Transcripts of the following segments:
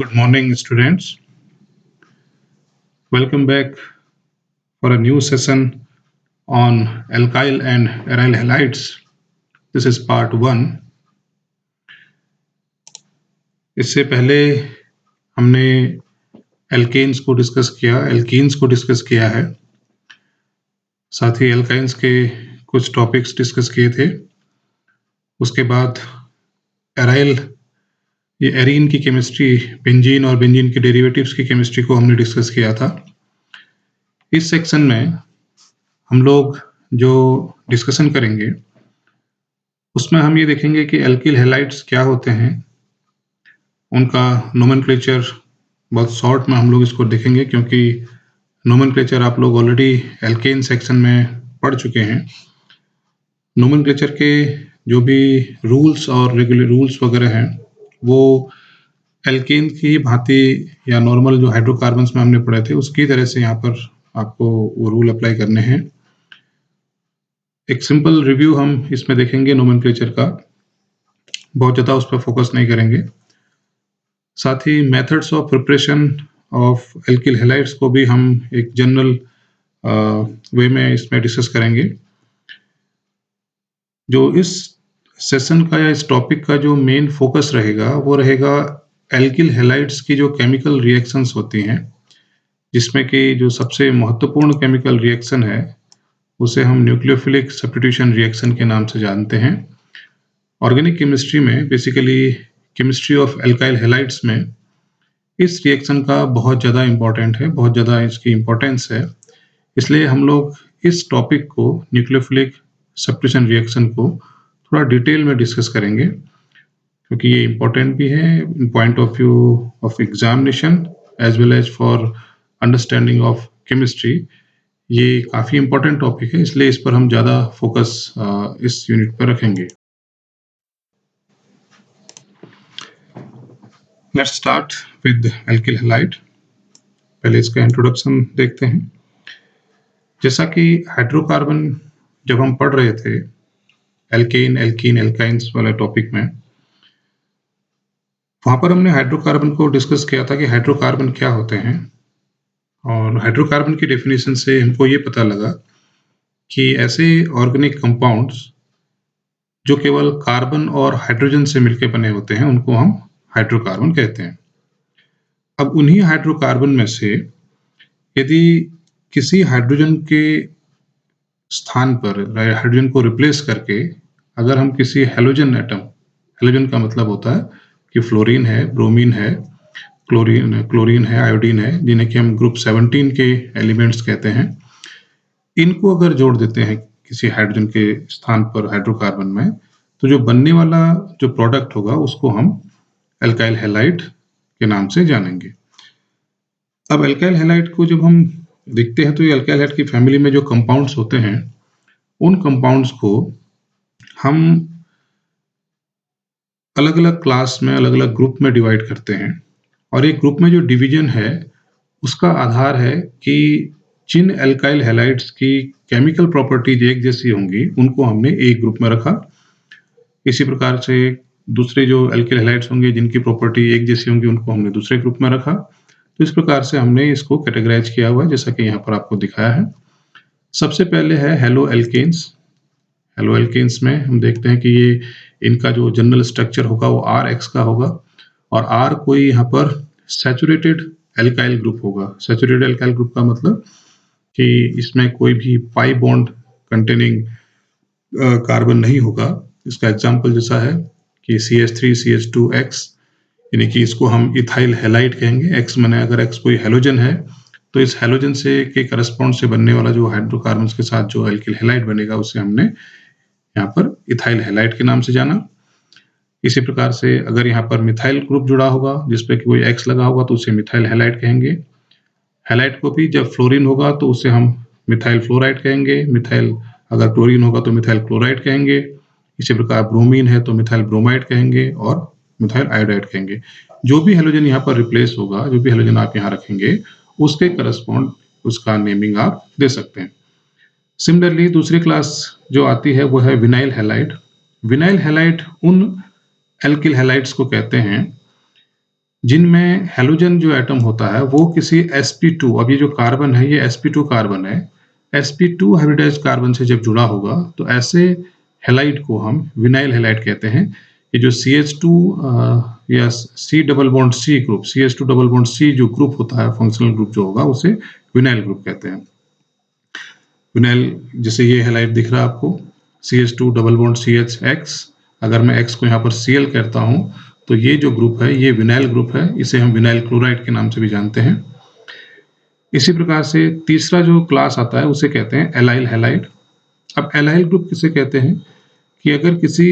Good morning, students. Welcome back for a new session on alkyl and aryl halides. This is part 1. इससे पहले हमने alkanes को discuss किया है। साथ ही एल्काइन्स के कुछ टॉपिक्स डिस्कस किए थे। उसके बाद एराइल ये एरीन की केमिस्ट्री, बेंजीन और बेंजीन के डेरिवेटिव्स की केमिस्ट्री को हमने डिस्कस किया था। इस सेक्शन में हम लोग जो डिस्कशन करेंगे उसमें हम ये देखेंगे कि एल्किल हैलाइड्स क्या होते हैं, उनका नोमेनक्लेचर बहुत शॉर्ट में हम लोग इसको देखेंगे क्योंकि नोमेनक्लेचर आप लोग ऑलरेडी एल्केन सेक्शन में पढ़ चुके हैं। नोमेनक्लेचर के जो भी रूल्स और रेगुलर रूल्स वगैरह हैं वो एल्केन की भांति या नॉर्मल जो हाइड्रोकार्बन्स में हमने पढ़े थे उसकी तरह से यहाँ पर आपको वो रूल अप्लाई करने हैं। एक सिंपल रिव्यू हम इसमें देखेंगे नोमेनक्लेचर का, बहुत ज़्यादा उस पर फोकस नहीं करेंगे। साथ ही methods of preparation of alkyl halides को भी हम एक जनरल वे में इसमें डिस्कस करेंगे। जो इस सेशन का या इस टॉपिक का जो मेन फोकस रहेगा वो रहेगा एल्किल हैलाइड्स की जो केमिकल रिएक्शंस होती हैं, जिसमें कि जो सबसे महत्वपूर्ण केमिकल रिएक्शन है उसे हम न्यूक्लियोफिलिक सब्स्टिट्यूशन रिएक्शन के नाम से जानते हैं। ऑर्गेनिक केमिस्ट्री में basically chemistry of alkyl halides में इस रिएक्शन का बहुत ज़्यादा इम्पोर्टेंट है, बहुत ज़्यादा इसकी इम्पोर्टेंस है। इसलिए हम लोग इस टॉपिक को न्यूक्लियोफिलिक सब्स्टिट्यूशन रिएक्शन को थोड़ा डिटेल में डिस्कस करेंगे क्योंकि ये इम्पोर्टेंट भी है in point of view of examination as well as for understanding of chemistry. ये काफ़ी इम्पोर्टेंट टॉपिक है, इसलिए इस पर हम ज़्यादा फोकस इस यूनिट पर रखेंगे। Let's start with alkyl halide. पहले इसका इंट्रोडक्शन देखते हैं। जैसा कि हाइड्रोकार्बन जब हम पढ़ रहे थे एल्केन, एल्कीन, एल्काइंस वाले टॉपिक में, वहाँ पर हमने हाइड्रोकार्बन को डिस्कस किया था कि हाइड्रोकार्बन क्या होते हैं, और हाइड्रोकार्बन की डेफिनेशन से हमको ये पता लगा कि ऐसे ऑर्गेनिक कंपाउंड्स जो केवल कार्बन और हाइड्रोजन से मिलकर बने होते हैं उनको हम हाइड्रोकार्बन कहते हैं। अब उन्हीं हाइड्रोकार्बन में से यदि किसी हाइड्रोजन के स्थान पर हाइड्रोजन को रिप्लेस करके अगर हम किसी हैलोजन एटम, हैलोजन का मतलब होता है कि फ्लोरीन है, ब्रोमीन है, क्लोरीन है, आयोडीन है, जिन्हें कि हम ग्रुप 17 के एलिमेंट्स कहते हैं, इनको अगर जोड़ देते हैं किसी हाइड्रोजन के स्थान पर हाइड्रोकार्बन में, तो जो बनने वाला जो प्रोडक्ट होगा उसको हम एल्काइल हैलाइड के नाम से जानेंगे। अब एल्काइल हैलाइड को जब हम देखते हैं तो ये एल्काइल हैलाइड की फैमिली में जो कंपाउंड्स होते हैं उन कंपाउंड्स को हम अलग अलग क्लास में, अलग अलग ग्रुप में डिवाइड करते हैं, और एक ग्रुप में जो डिवीजन है उसका आधार है कि जिन एल्काइल हैलाइड्स की केमिकल प्रॉपर्टीज एक जैसी होंगी उनको हमने एक ग्रुप में रखा। इसी प्रकार से दूसरे जो एल्काइल हैलाइड्स होंगे जिनकी प्रॉपर्टी एक जैसी होंगी उनको हमने दूसरे ग्रुप में रखा। तो इस प्रकार से हमने इसको कैटेगराइज किया हुआ है जैसा कि यहाँ पर आपको दिखाया है। सबसे पहले है हेलो एल्केन्स। हेलो एल्केन्स में हम देखते हैं कि ये इनका जो जनरल स्ट्रक्चर होगा वो RX का होगा, और R कोई यहाँ पर सैचुरेटेड एल्काइल ग्रुप होगा। सैचुरेटेड एल्काइल ग्रुप का मतलब कि इसमें कोई भी पाई बॉन्ड कंटेनिंग कार्बन नहीं होगा। इसका एग्जाम्पल जैसा है कि CH3 CH2X, यानी कि इसको हम इथाइल हैलाइड कहेंगे। X माने अगर X कोई हैलोजन है तो इस हैलोजन से के करस्पॉन्ड से बनने वाला जो हाइड्रोकार्बन्स के साथ जो एल्किल हैलाइड बनेगा उसे हमने यहाँ पर इथाइल हैलाइड के नाम से जाना। इसी प्रकार से अगर यहाँ पर मिथाइल ग्रुप जुड़ा होगा जिस पे कोई X लगा होगा तो उसे मिथाइल हैलाइड कहेंगे। हैलाइड को भी जब फ्लोरीन होगा तो उसे हम मिथाइल फ्लोराइड कहेंगे। मिथाइल अगर क्लोरीन होगा तो मिथाइल क्लोराइड कहेंगे। इसी प्रकार ब्रोमीन है तो मिथाइल ब्रोमाइड कहेंगे और मिथाइल आयोडाइड कहेंगे। जो भी हैलोजन यहाँ पर रिप्लेस होगा, जो भी हैलोजन आप यहाँ रखेंगे उसके करस्पॉन्ड उसका नेमिंग आप दे सकते हैं। सिमिलरली दूसरी क्लास जो आती है वो है विनाइल हैलाइड। विनाइल हैलाइड उन एल्किल हैलाइड्स को कहते हैं जिनमें हैलोजन जो एटम होता है वो किसी sp2, अब ये जो कार्बन है ये sp2 कार्बन है, sp2 हाइब्रिडाइज्ड कार्बन से जब जुड़ा होगा तो ऐसे हैलाइड को हम विनाइल हैलाइड कहते हैं। ये जो CH2 या C double bond C group, CH2 double bond C जो ग्रुप होता है, फंक्शनल ग्रुप जो होगा, उसे विनाइल ग्रुप कहते हैं। विनाइल, जैसे ये हैलाइड दिख रहा है आपको, CH2 डबल बॉन्ड CHX, अगर मैं X को यहाँ पर Cl करता हूँ तो ये जो ग्रुप है ये विनाइल ग्रुप है, इसे हम विनाइल क्लोराइड के नाम से भी जानते हैं। इसी प्रकार से तीसरा जो क्लास आता है उसे कहते हैं एलाइल हैलाइड। अब एलाइल ग्रुप किसे कहते हैं कि अगर किसी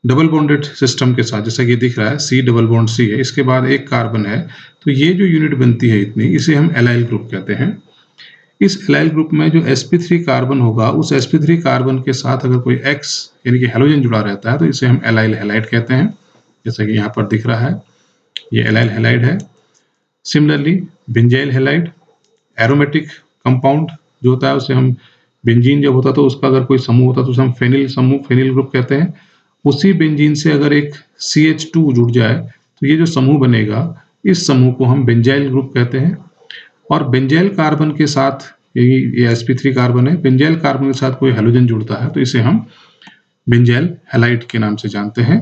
डबल बॉन्डेड सिस्टम के साथ, जैसा कि दिख रहा है C डबल बॉन्ड C है, इसके बाद एक कार्बन है, तो ये जो यूनिट बनती है इतनी, इसे हम एलाइल ग्रुप कहते हैं। इस एलाइल ग्रुप में जो sp3 कार्बन होगा, उस sp3 कार्बन के साथ अगर कोई X यानी कि हैलोजन जुड़ा रहता है तो इसे हम एलाइल हैलाइड कहते हैं, जैसा कि यहाँ पर दिख रहा है, ये एलाइल हैलाइड है। Similarly benzyl halide, aromatic compound जो होता है उसे हम, बेंजीन जब होता तो उसका अगर कोई समूह होता तो उसे हम फेनिल समूह, फेनिल ग्रुप कहते हैं। उसी बेंजीन से अगर एक CH2 जुड़ जाए तो ये जो समूह बनेगा, इस समूह को हम बेंजाइल ग्रुप कहते हैं। और बेंजाइल कार्बन के साथ, ये sp3 कार्बन है, बेंजाइल कार्बन के साथ कोई हैलोजन जुड़ता है तो इसे हम बेंजाइल हैलाइड के नाम से जानते हैं।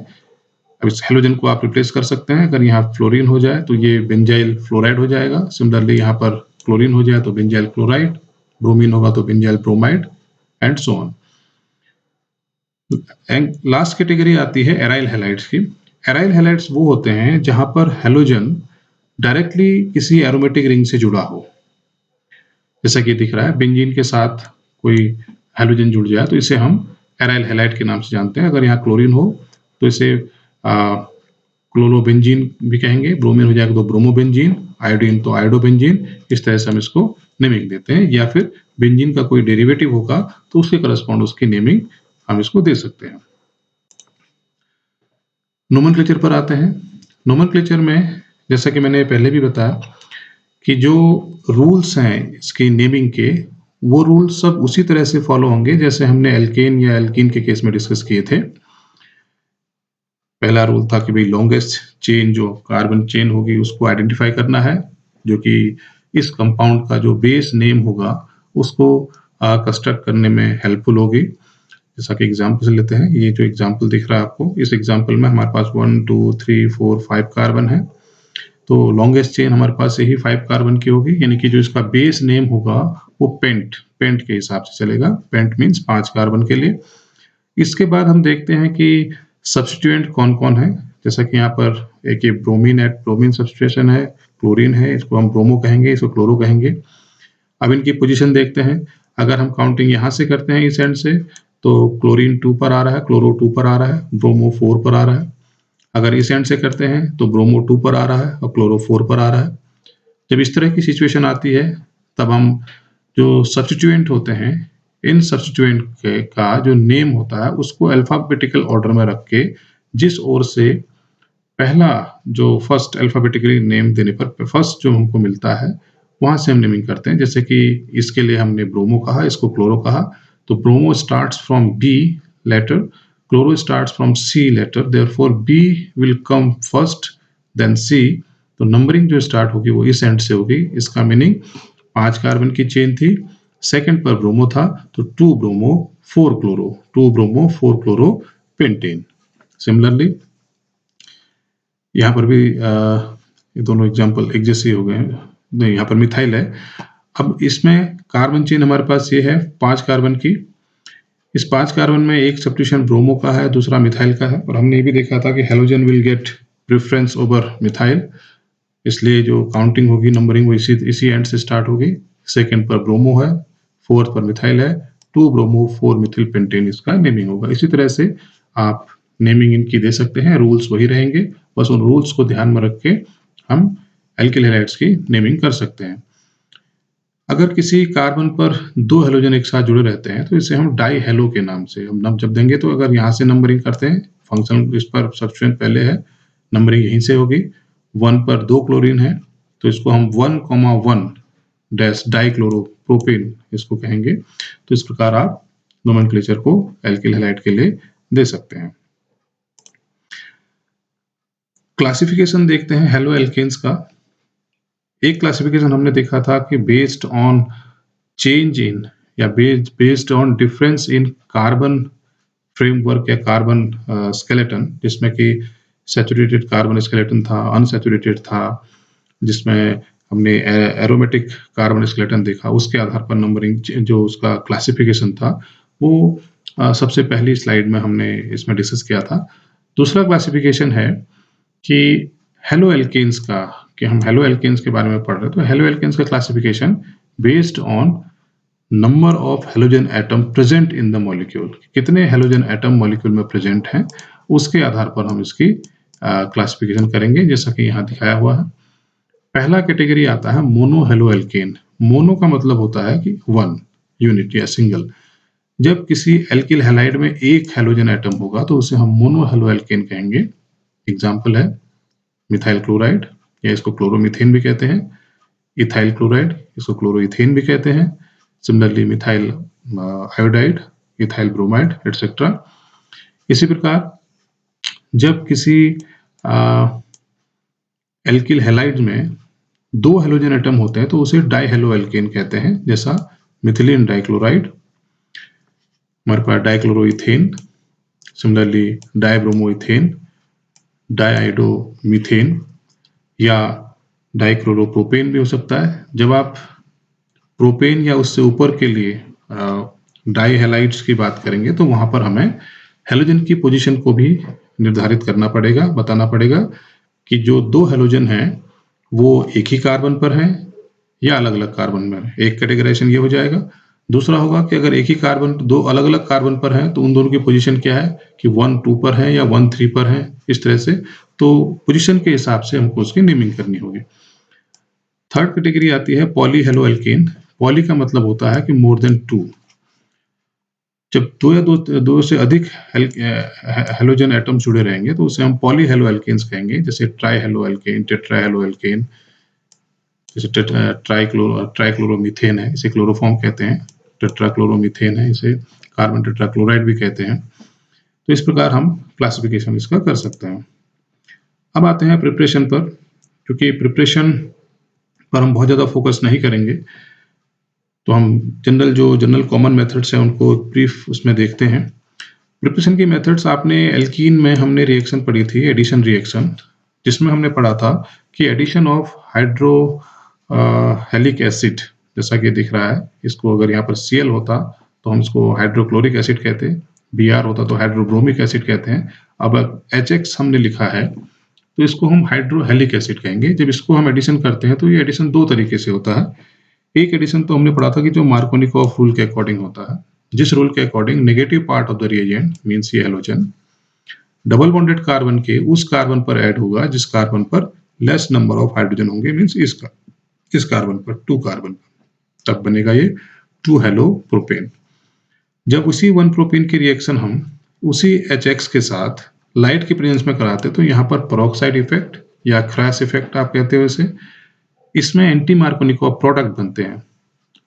अब इस हैलोजन को आप रिप्लेस कर सकते हैं, अगर यहाँ फ्लोरीन हो जाए तो ये बेंजाइल फ्लोराइड हो जाएगा। सिमिलरली यहाँ पर क्लोरीन हो जाए तो बेंजाइल क्लोराइड, ब्रोमीन होगा तो benzyl bromide, and so on. Last category आती है एराइल हैलाइड्स की। एराइल हैलाइड्स वो होते हैं जहां पर हैलोजन डायरेक्टली किसी एरोमेटिक रिंग से जुड़ा हो, जैसा कि दिख रहा है, बेंजीन के साथ कोई हैलोजन जुड़ जाए तो इसे हम एराइल हैलाइड के नाम से जानते हैं। अगर यहाँ क्लोरीन हो तो इसे क्लोरोबेंजीन भी कहेंगे, ब्रोमीन हो जाएगा तो ब्रोमोबेंजीन, आयोडीन तो आयोडोबेंजीन, इस तरह से हम इसको नेमिंग देते हैं। या फिर बेंजीन का कोई डेरिवेटिव होगा तो उसके करस्पॉन्ड उसकी नेमिंग हम इसको दे सकते हैं। नोमेनक्लेचर पर आते हैं। नोमेनक्लेचर में जैसा कि मैंने पहले भी बताया कि जो रूल्स हैं इसकी नेमिंग के, वो रूल्स सब उसी तरह से फॉलो होंगे जैसे हमने एल्केन या एल्कीन के केस में डिस्कस किए थे। पहला रूल था कि भाई लॉन्गेस्ट चेन जो कार्बन चेन होगी उसको आइडेंटिफाई करना है, जो कि इस कंपाउंड का जो बेस नेम होगा उसको कंस्ट्रक्ट करने में हेल्पफुल होगी। जैसा कि एग्जाम्पल लेते हैं, ये जो एग्जाम्पल दिख रहा है आपको, इस एग्जाम्पल में हमारे पास 1 2 3 4 5 कार्बन है, तो लॉन्गेस्ट चेन हमारे पास यही 5 कार्बन की होगी, यानी कि जो इसका बेस नेम होगा वो पेंट के हिसाब से चलेगा। पेंट मीन्स 5 कार्बन के लिए। इसके बाद हम देखते हैं कि सब्स्टिट्यूएंट कौन कौन है, जैसा कि यहाँ पर एक ये ब्रोमीन है, ब्रोमीन सब्स्टिट्यूशन है, क्लोरीन है, इसको हम ब्रोमो कहेंगे, इसको क्लोरो कहेंगे। अब इनकी पोजीशन देखते हैं। अगर हम काउंटिंग यहाँ से करते हैं इस एंड से, तो क्लोरीन 2 पर आ रहा है, क्लोरो 2 पर आ रहा है, ब्रोमो 4 पर आ रहा है। अगर इस एंड से करते हैं तो ब्रोमो 2 पर आ रहा है और क्लोरो 4 पर आ रहा है। जब इस तरह की सिचुएशन आती है तब हम जो सब्स्टिट्यूएंट होते हैं, इन सब्स्टिट्यूएंट का जो नेम होता है उसको अल्फाबेटिकल ऑर्डर में रख के, जिस ओर से पहला जो फर्स्ट अल्फाबेटिकली नेम देने पर फर्स्ट जो हमको मिलता है वहां से हम नेमिंग करते हैं। जैसे कि इसके लिए हमने ब्रोमो कहा, इसको क्लोरो कहा, तो bromo starts from B letter, chloro starts from C letter, therefore B will come first then C. तो नंबरिंग जो स्टार्ट होगी वो इस एंड से होगी। इसका मीनिंग 5 कार्बन की चेन थी, सेकंड पर ब्रोमो था तो 2 bromo 4 chloro, 2 bromo 4 chloro pentane. Similarly यहाँ पर भी ये दोनों एग्जाम्पल एक जैसे हो गए हैं। नहीं, यहाँ पर मिथाइल है। अब इसमें कार्बन चेन हमारे पास ये है 5 कार्बन की। इस 5 कार्बन में एक सब्स्टिट्यूशन ब्रोमो का है, दूसरा मिथाइल का है, और हमने ये भी देखा था कि halogen will get preference over methyl, इसलिए जो काउंटिंग होगी, नंबरिंग, वो इसी एंड से स्टार्ट होगी। सेकंड पर ब्रोमो है, फोर्थ पर मिथाइल है, 2 ब्रोमो 4 मिथिल पेंटेन इसका नेमिंग होगा। इसी तरह से आप नेमिंग इनकी दे सकते हैं, रूल्स वही रहेंगे, बस उन रूल्स को ध्यान में रख के हम एल्किल हैलाइड्स की नेमिंग कर सकते हैं। अगर किसी कार्बन पर 2 हैलोजन एक साथ जुड़े रहते हैं तो इसे हम डाई हेलो के नाम से हम जब देंगे, तो अगर यहाँ से नंबरिंग करते हैं, फंक्शन इस पर सब्स्टिट्यूएंट पहले है, नंबरिंग यहीं से होगी। 1 पर 2 क्लोरीन है तो इसको हम 1,1 डैश डाइक्लोरोप्रोपेन इसको कहेंगे। तो इस प्रकार आप नोमेनक्लेचर को एल्किल हैलाइड के लिए दे सकते हैं। क्लासिफिकेशन देखते हैं हेलो एल्केन्स का। एक क्लासिफिकेशन हमने देखा था कि बेस्ड ऑन चेंज इन या based on difference in carbon framework या कार्बन स्केलेटन, जिसमें कि सैचुरेटेड कार्बन स्केलेटन था, अनसैचुरेटेड था, जिसमें हमने एरोमेटिक कार्बन स्केलेटन देखा। उसके आधार पर नंबरिंग जो उसका क्लासिफिकेशन था वो सबसे पहली स्लाइड में हमने इसमें डिस्कस किया था। दूसरा क्लासिफिकेशन है कि हेलो एल्केन्स का, कि हम हेलो एल्केन्स के बारे में पढ़ रहे हैं, तो हेलो एल्केन्स का classification based on number of halogen atom present in the molecule, कितने हेलोजन एटम मॉलिक्यूल में प्रेजेंट हैं, उसके आधार पर हम इसकी क्लासिफिकेशन करेंगे, जैसा कि यहाँ दिखाया हुआ है। पहला कैटेगरी आता है मोनो हेलो एल्केन। मोनो का मतलब होता है कि वन यूनिट या सिंगल। जब किसी एल्किल हैलाइड में एक हेलोजन एटम होगा तो उसे हम मोनो हेलो एल्केन कहेंगे। एग्जाम्पल है मिथाइल क्लोराइड, या इसको क्लोरोमीथेन भी कहते हैं, इथाइल क्लोराइड, इसको क्लोरोइथेन भी कहते हैं, similarly methyl iodide, ethyl bromide etcetera. इसी प्रकार जब किसी एल्किल हैलाइड में दो हेलोजन एटम होते हैं तो उसे डाई हेलो एल्केन कहते हैं, जैसा मिथिलीन डाइक्लोराइड, हमारे पास डाइक्लोरोइथेन, सिमिलरली डाइब्रोमोइथेन, डाइआइडोमीथेन या डाइक्लोरोप्रोपेन भी हो सकता है। जब आप प्रोपेन या उससे ऊपर के लिए डाई हैलाइड्स की बात करेंगे तो वहां पर हमें हेलोजन की पोजीशन को भी निर्धारित करना पड़ेगा, बताना पड़ेगा कि जो दो हेलोजन हैं वो एक ही कार्बन पर हैं या अलग अलग कार्बन में। एक कैटेगराइजेशन ये हो जाएगा। दूसरा होगा कि अगर एक ही कार्बन दो अलग अलग कार्बन पर हैं तो उन दोनों की पोजीशन क्या है, कि 1 2 पर है या 1 3 पर है, इस तरह से। तो पोजीशन के हिसाब से हमको उसकी नेमिंग करनी होगी। थर्ड कैटेगरी आती है पॉली हेलो एल्केन। पॉली का मतलब होता है कि मोर देन 2। जब दो से अधिक हेलोजन एटम जुड़े रहेंगे तो उसे हम पॉली हेलो एल्केन्स कहेंगे, जैसे try halo alkane, tetra halo alkane, जैसे ट्राइक्लोरोमीथेन है, इसे क्लोरोफॉर्म कहते हैं, टेट्राक्लोरोमीथेन है, इसे कार्बन टेट्राक्लोराइड भी कहते हैं। तो इस प्रकार हम क्लासिफिकेशन इसका कर सकते हैं। अब आते हैं प्रिपरेशन पर, क्योंकि प्रिपरेशन पर हम बहुत ज़्यादा फोकस नहीं करेंगे, तो हम जनरल कॉमन मेथड्स हैं उनको ब्रीफ उसमें देखते हैं। प्रिपरेशन की मेथड्स आपने एल्कीन में हमने रिएक्शन पढ़ी थी, एडिशन रिएक्शन, जिसमें हमने पढ़ा था कि addition of hydrohalic acid, जैसा कि दिख रहा है, इसको अगर यहाँ पर Cl होता तो हम इसको हाइड्रोक्लोरिक एसिड कहते, Br होता तो हाइड्रोब्रोमिक एसिड कहते हैं। अब HX हमने लिखा है तो इसको हम हाइड्रोहेलिक एसिड कहेंगे। जब इसको हम एडिशन करते हैं तो ये एडिशन दो तरीके से होता है। एक एडिशन तो हमने पढ़ा था कि जो मार्कोनिकॉफ रूल के अकॉर्डिंग होता है, जिस रूल के according negative part of the reagent means ये हेलोजन डबल बॉन्डेड कार्बन के उस कार्बन पर ऐड होगा जिस कार्बन पर लेस नंबर ऑफ हाइड्रोजन होंगे, मींस इस कार्बन पर 2 कार्बन पर, तब बनेगा ये 2 हेलो प्रोपेन। जब उसी 1 प्रोपेन की रिएक्शन हम उसी HX के साथ लाइट की प्रेजेंस में कराते तो यहाँ पर पेरोक्साइड इफेक्ट या क्रैश इफेक्ट आप कहते हो इसे, इसमें एंटी मार्कोनिकॉफ प्रोडक्ट बनते हैं।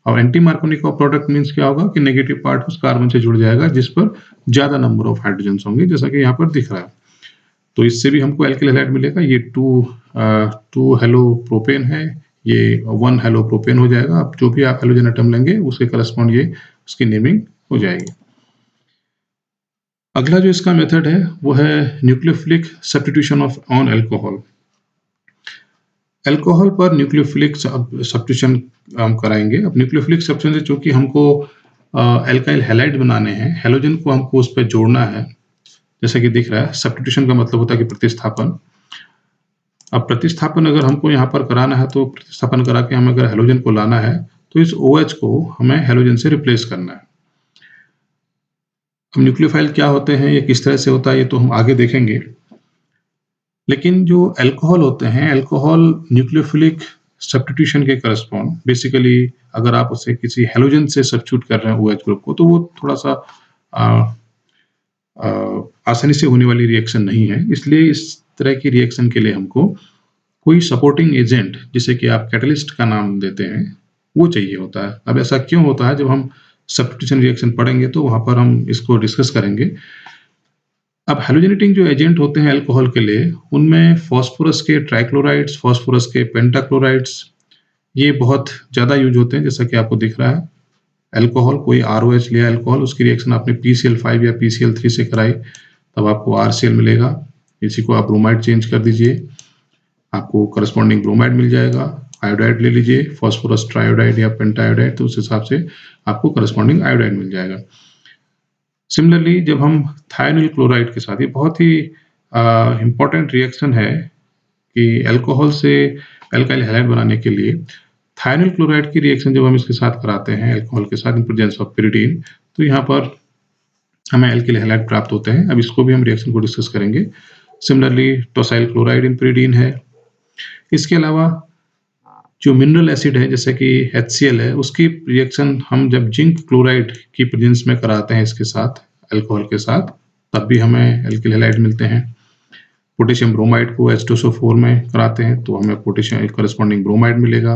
और एंटी मार्कोनिकॉफ प्रोडक्ट मींस क्या होगा कि नेगेटिव पार्ट उस कार्बन से जुड़ जाएगा जिस पर ज्यादा नंबर ऑफ हाइड्रोजन होंगे, जैसा कि यहाँ पर दिख रहा है। तो इससे भी हमको एल्किल हैलाइड मिलेगा। ये 2 हेलो प्रोपेन है, ये 1 हेलो प्रोपेन हो जाएगा। अब जो भी आप हेलोजन एटम लेंगे उसके करस्पॉन्ड ये उसकी नेमिंग हो जाएगी। अगला जो इसका मेथड है वो है nucleophilic substitution of on alcohol. Alcohol पर न्यूक्लियोफिलिक सब्स्टिट्यूशन हम कराएंगे। अब न्यूक्लियोफिलिक सब्स्टिट्यूशन चूंकि हमको एल्काइल हैलाइड बनाने हैं, हेलोजन को हमको उस पर जोड़ना है, जैसा कि दिख रहा है। सब्स्टिट्यूशन का मतलब होता है कि प्रतिस्थापन। अब प्रतिस्थापन अगर हमको यहाँ पर कराना है तो प्रतिस्थापन करा के हमें अगर हेलोजन को लाना है तो इस OH को हमें हेलोजन से रिप्लेस करना है। अब न्यूक्लियोफाइल क्या होते हैं, ये किस तरह से होता है, ये तो हम आगे देखेंगे। लेकिन जो अल्कोहल होते हैं, अल्कोहल न्यूक्लियोफिलिक सब्स्टिट्यूशन के करस्पॉन्ड, बेसिकली अगर आप उसे किसी हेलोजन से सब्स्टिट्यूट कर रहे हैं OH ग्रुप को, तो वो थोड़ा सा आसानी से होने वाली रिएक्शन नहीं है। इसलिए इस तरह की रिएक्शन के लिए हमको कोई सपोर्टिंग एजेंट, जिसे कि आप कैटलिस्ट का नाम देते हैं, वो चाहिए होता है। अब ऐसा क्यों होता है, जब हम सब्स्टिट्यूशन रिएक्शन पढ़ेंगे तो वहां पर हम इसको डिस्कस करेंगे। अब हैलोजेनेटिंग जो एजेंट होते हैं अल्कोहल के लिए, उनमें फास्फोरस के ट्राइक्लोराइड्स, फास्फोरस के पेंटाक्लोराइड्स, ये बहुत ज़्यादा यूज़ होते हैं, जैसा कि आपको दिख रहा है। अल्कोहल, कोई आरओएच लिया अल्कोहल, उसकी रिएक्शन आपने PCl5 या PCl3 से कराई, तब आपको RCl मिलेगा। इसी को आप ब्रोमाइड चेंज कर दीजिए, आपको करस्पॉन्डिंग ब्रोमाइड मिल जाएगा। आयोडाइड ले लीजिए, फास्फोरस ट्रायोडाइड या पेंटायोडाइड, तो उस हिसाब से आपको करस्पॉन्डिंग आयोडाइड मिल जाएगा। सिमिलरली जब हम थायोनिल क्लोराइड के साथ, ये बहुत ही इम्पोर्टेंट रिएक्शन है कि अल्कोहल से अल्काइल हैलाइड बनाने के लिए थायोनिल क्लोराइड की रिएक्शन जब हम इसके साथ कराते हैं अल्कोहल के साथ इन प्रेजेंस ऑफ pyridine, तो यहाँ पर हमें अल्काइल हैलाइड प्राप्त होते हैं। अब इसको भी हम रिएक्शन को डिस्कस करेंगे। सिमिलरली टोसाइल क्लोराइड इन pyridine है। इसके अलावा जो मिनरल एसिड है जैसे कि HCl है, उसकी रिएक्शन हम जब जिंक क्लोराइड की प्रेजेंस में कराते हैं इसके साथ अल्कोहल के साथ, तब भी हमें अल्काइल हैलाइड मिलते हैं। पोटेशियम ब्रोमाइड को H2SO4 में कराते हैं तो हमें पोटेशियम करस्पॉन्डिंग ब्रोमाइड मिलेगा।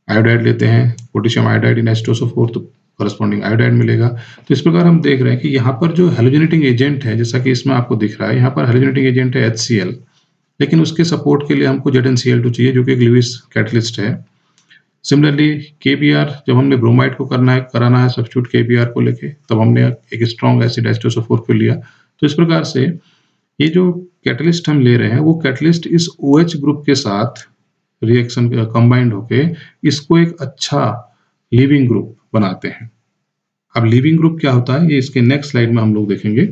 आयोडाइड लेते हैं, पोटेशियम आयोडाइड इन H2SO4, तो करस्पॉन्डिंग आयोडाइड मिलेगा। तो इस प्रकार हम देख रहे हैं कि यहाँ पर जो हैलोजेनेटिंग एजेंट है, जैसा कि इसमें आपको दिख रहा है, यहाँ पर हैलोजेनेटिंग एजेंट है HCl, लेकिन उसके सपोर्ट के लिए हमको ZnCl2 चाहिए, जो कि एक लुईस कैटलिस्ट है। सिमिलरली KBr, जब हमने ब्रोमाइड को कराना है सब्स्टिट्यूट KBr को लेके, तब हमने एक स्ट्रॉन्ग एसिड H2SO4 को लिया। तो इस प्रकार से ये जो कैटलिस्ट हम ले रहे हैं, वो कैटलिस्ट इस OH ग्रुप के साथ रिएक्शन कंबाइंड होके इसको एक अच्छा लीविंग ग्रुप बनाते हैं। अब लीविंग ग्रुप क्या होता है, ये इसके नेक्स्ट स्लाइड में हम लोग देखेंगे।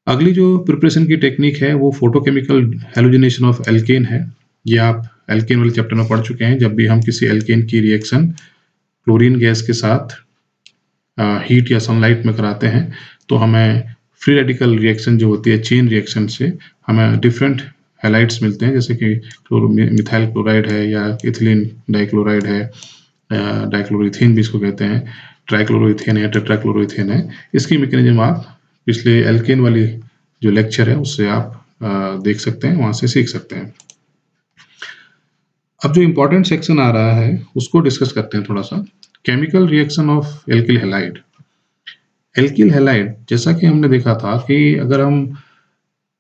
अगली जो प्रिपरेशन की टेक्निक है वो फोटोकेमिकल हैलोजिनेशन ऑफ एल्केन है। ये आप एल्केन वाले चैप्टर में पढ़ चुके हैं। जब भी हम किसी एल्केन की रिएक्शन क्लोरीन गैस के साथ हीट या सनलाइट में कराते हैं, तो हमें फ्री रेडिकल रिएक्शन जो होती है, चेन रिएक्शन से हमें डिफरेंट हैलाइड्स मिलते हैं, जैसे कि मिथाइल क्लोराइड है या इथिलीन डाइक्लोराइड है, डाइक्लोरोइथेन भी इसको कहते हैं, ट्राइक्लोरोइथेन है, टेट्राक्लोरोइथेन है। इसकी मैकेनिज्म आप पिछले एल्केन वाली जो लेक्चर है उससे आप देख सकते हैं, वहां से सीख सकते हैं। अब जो इम्पोर्टेंट सेक्शन आ रहा है उसको डिस्कस करते हैं थोड़ा सा। Chemical reaction of alkyl halide. Alkyl halide, जैसा कि हमने देखा था कि अगर हम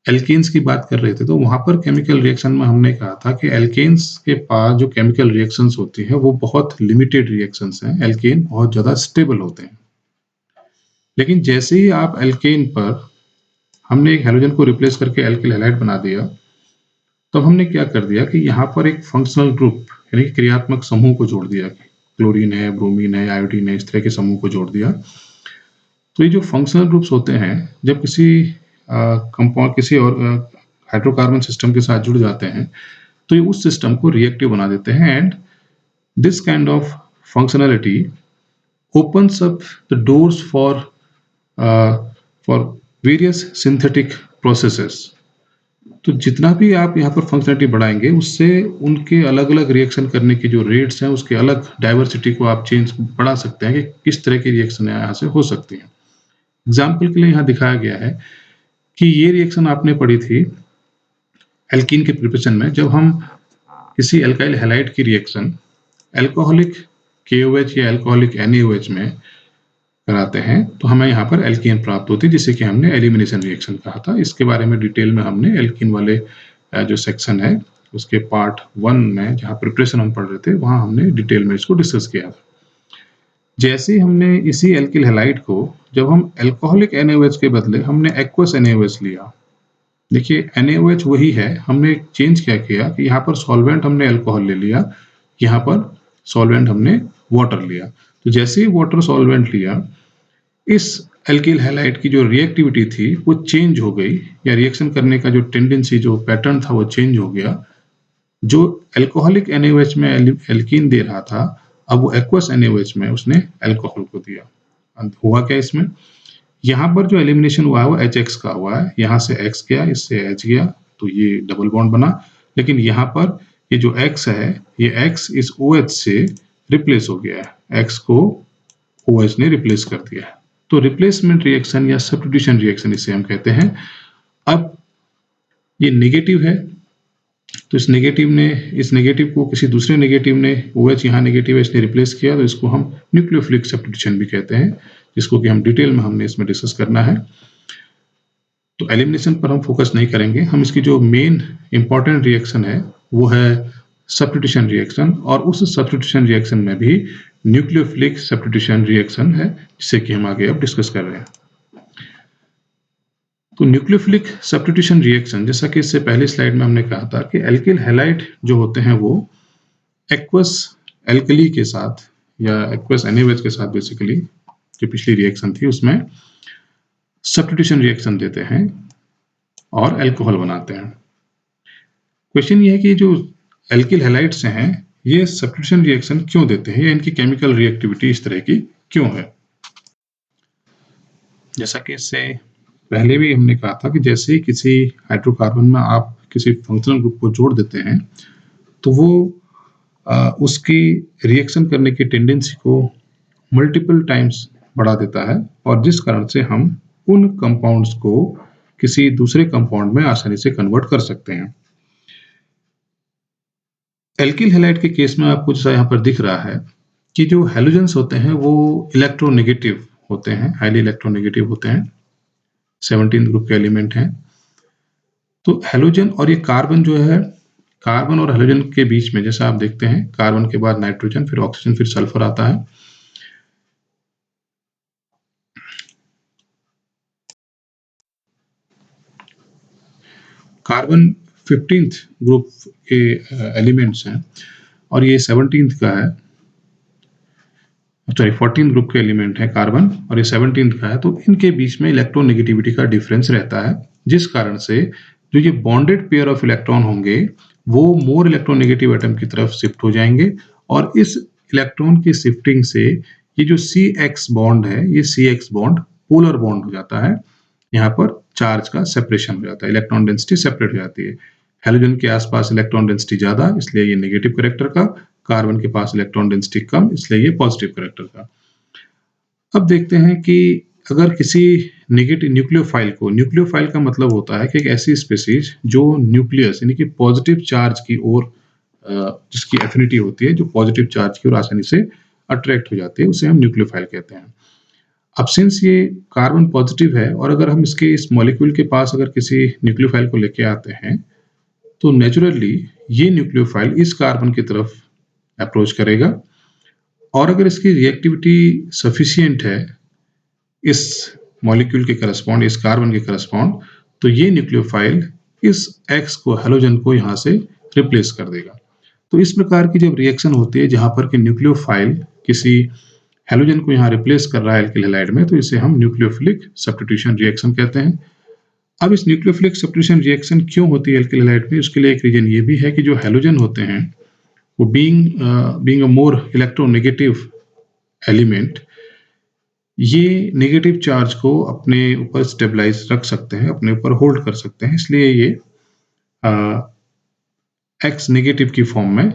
एल्केन्स की बात कर रहे थे तो वहां पर केमिकल रिएक्शन में हमने कहा था कि एल्केन्स के पास जो केमिकल रिएक्शंस होती हैं वो बहुत लिमिटेड रिएक्शंस हैं। एल्केन बहुत ज्यादा स्टेबल होते हैं। लेकिन जैसे ही आप एल्केन पर हमने एक हैलोजन को रिप्लेस करके एल्किल हैलाइड बना दिया, तब हमने क्या कर दिया कि यहाँ पर एक फंक्शनल ग्रुप यानी कि क्रियात्मक समूह को जोड़ दिया। क्लोरीन है, ब्रोमीन है, आयोडीन है, इस तरह के समूह को जोड़ दिया। तो ये जो फंक्शनल ग्रुप्स होते हैं, जब किसी कंपाउंड किसी और हाइड्रोकार्बन सिस्टम के साथ जुड़ जाते हैं, तो ये उस सिस्टम को रिएक्टिव बना देते हैं। And this kind of functionality opens up the doors for various synthetic processes। तो जितना भी आप यहाँ पर फंक्शनैलिटी बढ़ाएंगे, उससे उनके अलग अलग रिएक्शन करने की जो रेट्स हैं, उसके अलग डाइवर्सिटी को आप चेंज बढ़ा सकते हैं कि किस तरह की रिएक्शन यहाँ से हो सकती हैं। एग्जाम्पल के लिए यहाँ दिखाया गया है कि ये रिएक्शन आपने पढ़ी थी एल्कीन के प्रिपरेशन में। जब हम किसी एल्काइल हैलाइड की रिएक्शन एल्कोहलिक KOH या एल्कोहलिक NaOH में कराते हैं, तो हमें यहाँ पर एल्कीन प्राप्त होती है, जिसे कि हमने एलिमिनेशन रिएक्शन कहा था। इसके बारे में डिटेल में हमने एल्कीन वाले जो सेक्शन है उसके पार्ट 1 में जहाँ प्रिपरेशन हम पढ़ रहे थे, वहाँ हमने डिटेल में इसको डिस्कस किया था। जैसे हमने इसी एल्किल हैलाइड को जब हम एल्कोहलिक NaOH के बदले हमने एक्वस NaOH लिया। देखिए NaOH वही है, हमने चेंज क्या किया कि यहाँ पर सॉल्वेंट हमने अल्कोहल ले लिया, यहाँ पर सॉल्वेंट हमने वाटर लिया। तो जैसे ही वाटर सॉल्वेंट लिया, इस एल्किल हैलाइड की जो रिएक्टिविटी थी वो चेंज हो गई, या रिएक्शन करने का जो टेंडेंसी जो पैटर्न था वो चेंज हो गया। जो अल्कोहलिक NaOH में एल्कीन दे रहा था, अब वो एक्वस NaOH में उसने अल्कोहल को दिया। हुआ क्या इसमें, यहाँ पर जो एलिमिनेशन हुआ है वो HX का हुआ है। यहाँ से X गया, इससे H गया, तो ये डबल बॉन्ड बना। लेकिन यहाँ पर ये जो X है, ये X इस OH से रिप्लेस हो गया है, X को OH ने रिप्लेस कर दिया है। तो रिप्लेसमेंट रिएक्शन या सब्स्टिट्यूशन रिएक्शन इसे हम कहते हैं। अब ये नेगेटिव है, तो इस नेगेटिव को किसी दूसरे नेगेटिव ने, OH यहाँ नेगेटिव है, इसने रिप्लेस किया, तो इसको हम न्यूक्लियोफिलिक सब्स्टिट्यूशन भी कहते हैं, जिसको कि हम डिटेल में हमने इसमें डिस्कस करना है। तो एलिमिनेशन पर हम फोकस नहीं करेंगे, हम इसकी जो मेन इंपॉर्टेंट रिएक्शन है वो है सब्स्टिट्यूशन रिएक्शन, और उस सब्स्टिट्यूशन रिएक्शन में भी न्यूक्लियोफिलिक सब्स्टिट्यूशन रिएक्शन है, जिसे कि हम आगे अब डिस्कस कर रहे हैं। तो न्यूक्लियोफिलिक सब्स्टिट्यूशन रिएक्शन, जैसा कि इससे पहले स्लाइड में हमने कहा था कि एल्किल हैलाइड जो होते हैं वो एक्वस एल्कली के साथ या एक्वस NaOH के साथ, बेसिकली जो पिछली रिएक्शन थी उसमें सब्स्टिट्यूशन रिएक्शन देते हैं और अल्कोहल बनाते हैं। क्वेश्चन ये है कि जो एल्किल हैलाइड्स हैं ये सब्स्टिट्यूशन रिएक्शन क्यों देते हैं, या इनकी केमिकल रिएक्टिविटी इस तरह की क्यों है। जैसा कि इससे पहले भी हमने कहा था कि जैसे ही किसी हाइड्रोकार्बन में आप किसी फंक्शनल ग्रुप को जोड़ देते हैं तो वो उसकी रिएक्शन करने की टेंडेंसी को मल्टीपल टाइम्स बढ़ा देता है, और जिस कारण से हम उन कंपाउंड्स को किसी दूसरे कंपाउंड में आसानी से कन्वर्ट कर सकते हैं। एल्किल हैलाइड के केस में आपको जैसा यहाँ पर दिख रहा है कि जो हैलोजेंस होते हैं वो इलेक्ट्रोनेगेटिव होते हैं, हाईली इलेक्ट्रोनेगेटिव होते हैं, 17 ग्रुप के एलिमेंट हैं। तो हैलोजन और ये कार्बन जो है, कार्बन और हैलोजन के बीच में जैसा आप देखते हैं, कार्बन के बाद नाइट्रोजन, फिर ऑक्सीजन, फिर सल्फर आता है। कार्बन 15th ग्रुप के एलिमेंट्स हैं और ये 17th का है, सॉरी 14th ग्रुप के एलिमेंट है कार्बन और ये 17th का है। तो इनके बीच में इलेक्ट्रोनेगेटिविटी का डिफरेंस रहता है, जिस कारण से जो ये बॉन्डेड पेयर ऑफ इलेक्ट्रॉन होंगे वो मोर इलेक्ट्रोनेगेटिव एटम की तरफ शिफ्ट हो जाएंगे, और इस इलेक्ट्रॉन की शिफ्टिंग से ये जो CX बॉन्ड है, ये CX बॉन्ड पोलर बॉन्ड हो जाता है। यहाँ पर चार्ज का सेपरेशन हो जाता है, इलेक्ट्रॉन डेंसिटी सेपरेट हो जाती है। हैलोजन के आसपास इलेक्ट्रॉन डेंसिटी ज्यादा, इसलिए ये नेगेटिव कैरेक्टर का, कार्बन के पास इलेक्ट्रॉन डेंसिटी कम, इसलिए ये पॉजिटिव कैरेक्टर का। अब देखते हैं कि अगर किसी नेगेटिव न्यूक्लियोफाइल का मतलब होता है कि एक ऐसी स्पीसीज जो न्यूक्लियस यानी कि पॉजिटिव चार्ज की ओर जिसकी एफिनिटी होती है, जो पॉजिटिव चार्ज की ओर आसानी से अट्रैक्ट हो जाती है, उसे हम न्यूक्लियोफाइल कहते हैं। अब सिंस ये कार्बन पॉजिटिव है और अगर हम इसके इस मॉलिक्यूल के पास अगर किसी न्यूक्लियोफाइल को लेके आते हैं तो नेचुरली ये न्यूक्लियोफाइल इस कार्बन की तरफ अप्रोच करेगा, और अगर इसकी रिएक्टिविटी सफिशिएंट है इस मॉलिक्यूल के करस्पॉन्ड, इस कार्बन के करस्पॉन्ड, तो ये न्यूक्लियोफाइल इस X को, हैलोजन को यहाँ से रिप्लेस कर देगा। तो इस प्रकार की जब रिएक्शन होती है जहां पर कि न्यूक्लियोफाइल किसी हैलोजन को यहाँ रिप्लेस कर रहा है एल्किल हैलाइड में, तो इसे हम न्यूक्लियोफिलिक सब्स्टिट्यूशन रिएक्शन कहते हैं। अब इस न्यूक्लियोफिलिक सब्स्टिट्यूशन रिएक्शन क्यों होती है एल्किल हैलाइड में, उसके लिए एक रीजन ये भी है कि जो हैलोजन होते हैं वो being a more electronegative element, ये नेगेटिव चार्ज को अपने ऊपर स्टेबलाइज रख सकते हैं, अपने ऊपर होल्ड कर सकते हैं, इसलिए ये X नेगेटिव की फॉर्म में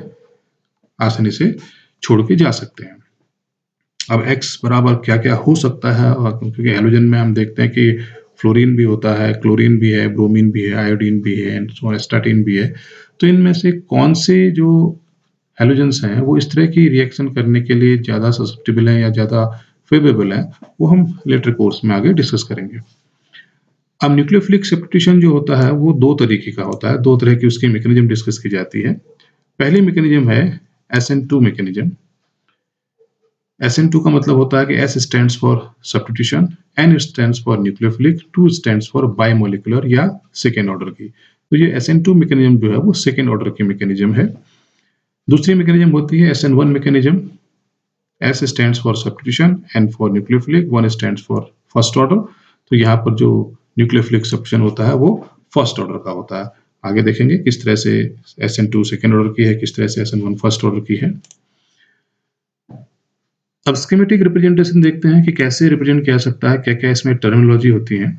आसानी से छोड़ के जा सकते हैं। अब X बराबर क्या क्या हो सकता है, क्योंकि हैलोजन में हम देखते हैं कि फ्लोरीन भी होता है, क्लोरीन भी है, ब्रोमीन भी है, आयोडीन भी है, स्टैटिन भी है। तो इनमें से कौन से जो हैलोजेंस हैं वो इस तरह की रिएक्शन करने के लिए ज़्यादा ससेप्टेबल हैं या ज़्यादा फेवरेबल हैं, वो हम लेटर कोर्स में आगे डिस्कस करेंगे। अब न्यूक्लियोफिलिक सब्स्टिट्यूशन जो होता है वो दो तरीके का होता है, दो तरह की उसकी मैकेनिज्म डिस्कस की जाती है। पहली मैकेनिज्म है SN2 मैकेनिज्म। SN2 का मतलब होता है कि S stands for substitution, N stands for nucleophilic, 2 stands for bimolecular या सेकेंड ऑर्डर की। तो ये SN2 मैकेनिज्म जो है वो सेकेंड ऑर्डर की मैकेनिज्म है। दूसरी मैकेनिज्म होती है SN1 mechanism. S stands for substitution, N for nucleophilic, 1 stands for first order. तो यहाँ पर जो न्यूक्लियोफिलिक सब्स्टिट्यूशन होता है वो फर्स्ट ऑर्डर का होता है। आगे देखेंगे किस तरह से SN2 सेकेंड ऑर्डर की है, किस तरह से SN1 फर्स्ट ऑर्डर की है। अब स्कीमेटिक रिप्रेजेंटेशन देखते हैं कि कैसे रिप्रेजेंट किया सकता है, क्या क्या इसमें टर्मिनोलॉजी होती है।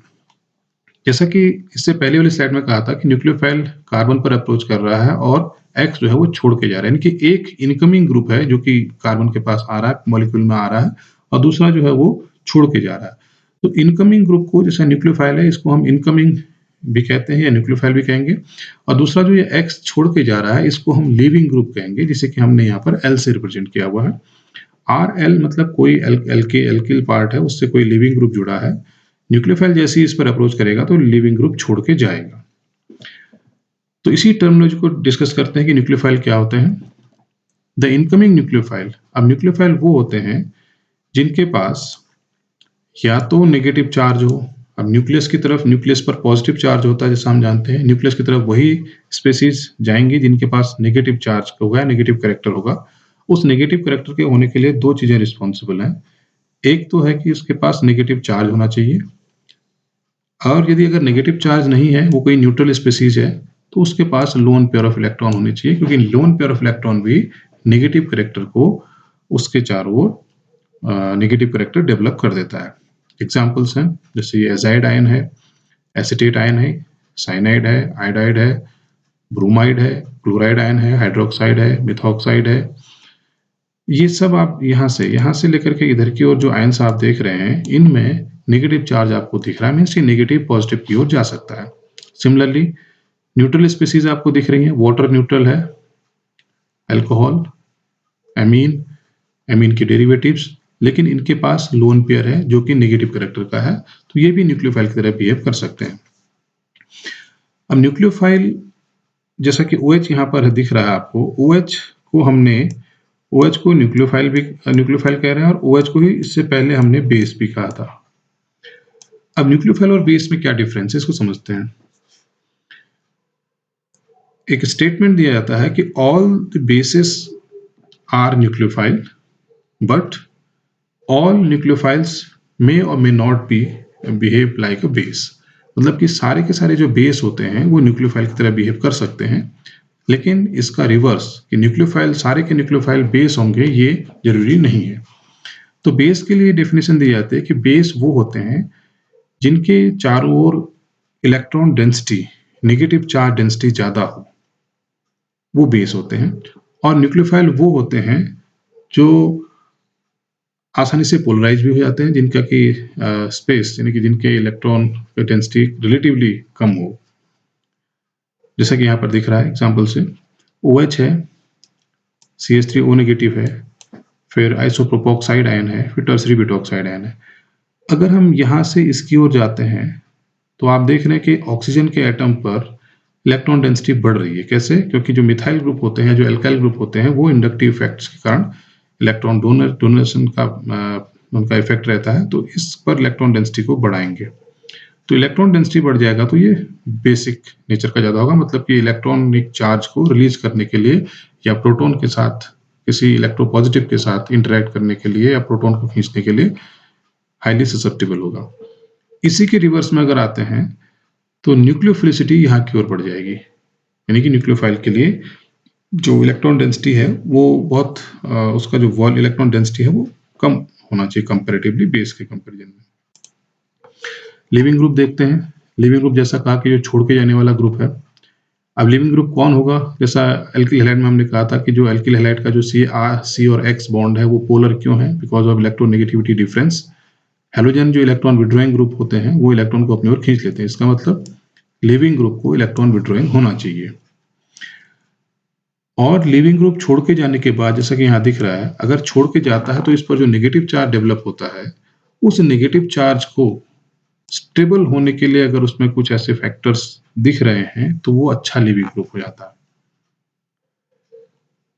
जैसा कि इससे पहले वाली स्लाइड में कहा था कि न्यूक्लियोफाइल कार्बन पर अप्रोच कर रहा है और X जो है वो छोड़ के जा रहा है, यानी कि एक इनकमिंग ग्रुप है जो कि कार्बन के पास आ रहा है, मॉलिक्यूल में आ रहा है, और दूसरा जो है वो छोड़ के जा रहा है। तो इनकमिंग ग्रुप को, जैसा न्यूक्लियोफाइल है, इसको हम इनकमिंग भी कहते हैं या न्यूक्लियोफाइल भी कहेंगे, और दूसरा जो ये X छोड़ के जा रहा है इसको हम लीविंग ग्रुप कहेंगे, जिसे कि हमने यहाँ पर L से रिप्रेजेंट किया हुआ है। RL मतलब कोई एल्किल पार्ट है, उससे कोई लिविंग ग्रुप जुड़ा है, न्यूक्लियोफाइल जैसे ही इस पर अप्रोच करेगा तो लिविंग ग्रुप छोड़ के जाएगा। तो इसी टर्मिनोलॉजी को डिस्कस करते हैं कि न्यूक्लियोफाइल क्या होते हैं। द इनकमिंग न्यूक्लियोफाइल, अब न्यूक्लियोफाइल वो होते हैं जिनके पास या तो नेगेटिव चार्ज हो। अब न्यूक्लियस की तरफ, न्यूक्लियस पर पॉजिटिव चार्ज होता है जैसा हम जानते हैं, न्यूक्लियस की तरफ वही स्पेसीज जाएंगी जिनके पास नेगेटिव चार्ज होगा, नेगेटिव कैरेक्टर होगा। उस नेगेटिव कैरेक्टर के होने के लिए दो चीजें रिस्पॉन्सिबल हैं। एक तो है कि उसके पास नेगेटिव चार्ज होना चाहिए, और यदि अगर नेगेटिव चार्ज नहीं है, वो कोई न्यूट्रल स्पेसीज है, तो उसके पास लोन पेयर ऑफ इलेक्ट्रॉन होने चाहिए, क्योंकि लोन पेयर ऑफ इलेक्ट्रॉन भी नेगेटिव कैरेक्टर को उसके चारों ओर नेगेटिव कैरेक्टर डेवलप कर देता है। एग्जाम्पल्स हैं जैसे ये एजाइड आयन है, एसिटेट आयन है, साइनाइड है, आयोडाइड है, ब्रोमाइड है, क्लोराइड आयन है, हाइड्रोक्साइड है, मिथॉक्साइड है। ये सब आप यहाँ से लेकर के इधर की ओर जो आयन्स आप देख रहे हैं, इनमें नेगेटिव चार्ज आपको दिख रहा है, मीन्स ये नेगेटिव पॉजिटिव की ओर जा सकता है। सिमिलरली न्यूट्रल स्पीसीज आपको दिख रही हैं, वाटर न्यूट्रल है, अल्कोहल, एमीन, एमीन के डेरिवेटिव्स, लेकिन इनके पास लोन पेयर है जो कि नेगेटिव कैरेक्टर का है, तो ये भी न्यूक्लियोफाइल की तरह बिहेव कर सकते हैं। अब न्यूक्लियोफाइल जैसा कि OH यहाँ पर दिख रहा है आपको, OH को हमने OH को न्यूक्लियोफाइल कह रहे हैं, और OH को ही इससे पहले हमने बेस भी कहा था। अब न्यूक्लियोफाइल और बेस में क्या डिफरेंस है, इसको समझते हैं। एक स्टेटमेंट दिया जाता है कि all the basis are nucleophile but all nucleophiles may और may not be behave like a base. मतलब कि सारे के सारे जो बेस होते हैं वो न्यूक्लियोफाइल की तरह बिहेव कर सकते हैं, लेकिन इसका रिवर्स कि न्यूक्लियोफाइल, सारे के न्यूक्लियोफाइल बेस होंगे, ये जरूरी नहीं है। तो बेस के लिए डेफिनेशन दी जाती है कि बेस वो होते हैं जिनके चारों ओर electron density, negative charge density ज्यादा हो, वो बेस होते हैं। और न्यूक्लियोफाइल वो होते हैं जो आसानी से पोलराइज भी हो जाते हैं, जिनका कि स्पेस यानी कि जिनके इलेक्ट्रॉन डेंसिटी रिलेटिवली कम हो, जैसा कि यहाँ पर दिख रहा है एग्जाम्पल से। OH है, CH3O नेगेटिव है, फिर आइसोप्रोपोक्साइड आयन है, फिर टर्सरी ब्यूटॉक्साइड आयन है। अगर हम यहाँ से इसकी ओर जाते हैं तो आप देख रहे हैं कि ऑक्सीजन के एटम पर इलेक्ट्रॉन डेंसिटी बढ़ रही है। कैसे? क्योंकि जो मिथाइल ग्रुप होते हैं, जो एल्काइल ग्रुप होते हैं, वो इंडक्टिव इफेक्ट्स के कारण इलेक्ट्रॉन डोनेशन का उनका इफेक्ट रहता है, तो इस पर इलेक्ट्रॉन डेंसिटी को बढ़ाएंगे। तो इलेक्ट्रॉन डेंसिटी बढ़ जाएगा तो ये बेसिक नेचर का ज्यादा होगा, मतलब कि इलेक्ट्रॉनिक चार्ज को रिलीज करने के लिए या प्रोटॉन के साथ किसी इलेक्ट्रोपॉजिटिव के साथ इंटरेक्ट करने के लिए या प्रोटॉन को खींचने के लिए हाईली ससेप्टेबल होगा। इसी के रिवर्स में अगर आते हैं तो न्यूक्लियोफिलिसिटी यहाँ की ओर बढ़ जाएगी, यानी कि न्यूक्लियोफाइल के लिए जो इलेक्ट्रॉन डेंसिटी है वो बहुत उसका जो वॉल इलेक्ट्रॉन डेंसिटी है वो कम होना चाहिए कंपैरेटिवली बेस के कंपैरिजन में। लिविंग ग्रुप देखते हैं। लिविंग ग्रुप जैसा कहा कि जो छोड़ के जाने वाला ग्रुप है। अब लिविंग ग्रुप कौन होगा? जैसा एल्किल हैलाइड में हमने कहा था कि जो एल्किल हैलाइड का जो C और X बॉन्ड है वो पोलर क्यों है? Because of electronegativity difference. Halogen जो इलेक्ट्रॉन विड्रॉइंग ग्रुप होते हैं वो इलेक्ट्रॉन को अपनी ओर खींच लेते हैं। इसका मतलब लिविंग ग्रुप को इलेक्ट्रॉन विड्रॉइंग होना चाहिए। और लिविंग ग्रुप छोड़ के जाने के बाद, जैसा कि यहाँ दिख रहा है, अगर छोड़ के जाता है तो इस पर जो नेगेटिव चार्ज डेवलप होता है, उस नेगेटिव चार्ज को स्टेबल होने के लिए अगर उसमें कुछ ऐसे फैक्टर्स दिख रहे हैं तो वो अच्छा लिविंग ग्रुप हो जाता है।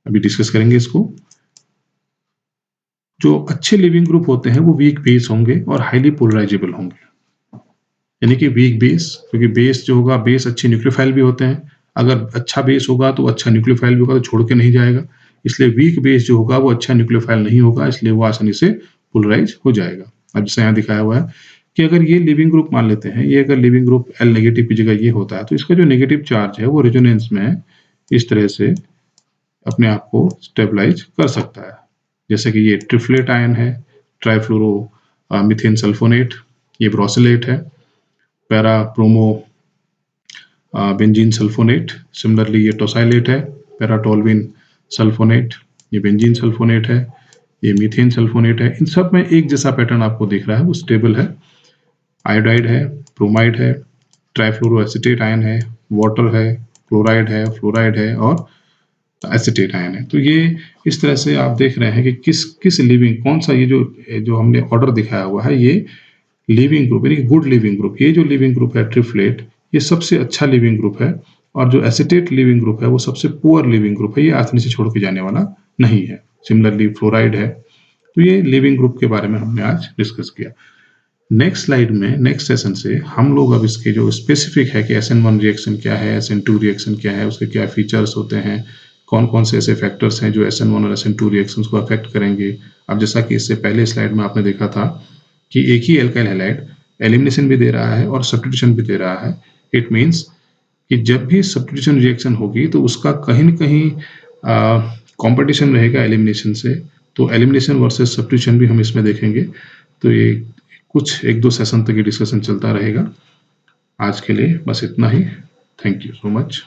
अभी डिस्कस करेंगे इसको। जो अच्छे लिविंग ग्रुप होते हैं वो वीक बेस होंगे और हाईली पोलराइजेबल होंगे। यानी कि वीक बेस, क्योंकि बेस जो होगा, बेस अच्छे न्यूक्लियोफाइल भी होते हैं। अगर अच्छा बेस होगा तो अच्छा न्यूक्लियोफाइल भी होगा, तो छोड़ के नहीं जाएगा। इसलिए वीक बेस जो होगा वो अच्छा न्यूक्लियोफाइल नहीं होगा, इसलिए वो आसानी से पोलराइज हो जाएगा। अब जैसे यहाँ दिखाया हुआ है कि अगर ये लिविंग ग्रुप मान लेते हैं, ये अगर लिविंग ग्रुप L नेगेटिव की जगह ये होता है, तो इसका जो नेगेटिव चार्ज है वो रेजोनेंस में इस तरह से अपने आप को स्टेबलाइज कर सकता है। जैसे कि ये ट्रिफ्लेट आयन है, ट्राइफ्लोरो मीथेन सल्फोनेट, ये ब्रोसिलेट है, para promo benzene sulphonate. Similarly ये टोसाइलेट है, पैराटोल्विन सल्फोनेट, ये बेंजीन सल्फोनेट है, ये मीथेन सल्फोनेट है। इन सब में एक जैसा पैटर्न आपको दिख रहा है, वो स्टेबल है। आयोडाइड है, ब्रोमाइड है, ट्राइफ्लोरोएसिटेट आयन है, वाटर है, क्लोराइड है, फ्लोराइड है और एसिटेट आयन है। तो ये इस तरह से आप देख रहे हैं कि किस किस लिविंग, कौन सा ये जो हमने ऑर्डर दिखाया हुआ है, ये लीविंग ग्रुप यानी गुड लीविंग ग्रुप, ये जो लीविंग ग्रुप है ट्रिफ्लेट, ये सबसे अच्छा लीविंग ग्रुप है, और जो एसीटेट लीविंग ग्रुप है वो सबसे पुअर लीविंग ग्रुप है, ये आसानी से छोड़ के जाने वाला नहीं है। सिमिलरली फ्लोराइड है। तो ये लिविंग ग्रुप के बारे में हमने आज डिस्कस किया। नेक्स्ट स्लाइड में, नेक्स्ट सेशन से हम लोग अब इसके जो स्पेसिफिक है कि SN1 रिएक्शन क्या है, SN2 रिएक्शन क्या है, उसके क्या फीचर्स होते हैं, कौन कौन से ऐसे फैक्टर्स हैं जो SN1 और SN2 रिएक्शंस को अफेक्ट करेंगे। अब जैसा कि इससे पहले स्लाइड में आपने देखा था कि एक ही एल्काइल हैलाइड एलिमिनेशन भी दे रहा है और सब्स्टिट्यूशन भी दे रहा है। इट मीन्स कि जब भी सब्स्टिट्यूशन रिएक्शन होगी तो उसका कहीं न कहीं कॉम्पिटिशन रहेगा एलिमिनेशन से। तो एलिमिनेशन वर्सेस सब्स्टिट्यूशन भी हम इसमें देखेंगे। तो ये कुछ 1-2 सेशन तक ये डिस्कशन चलता रहेगा। आज के लिए बस इतना ही। Thank you so much.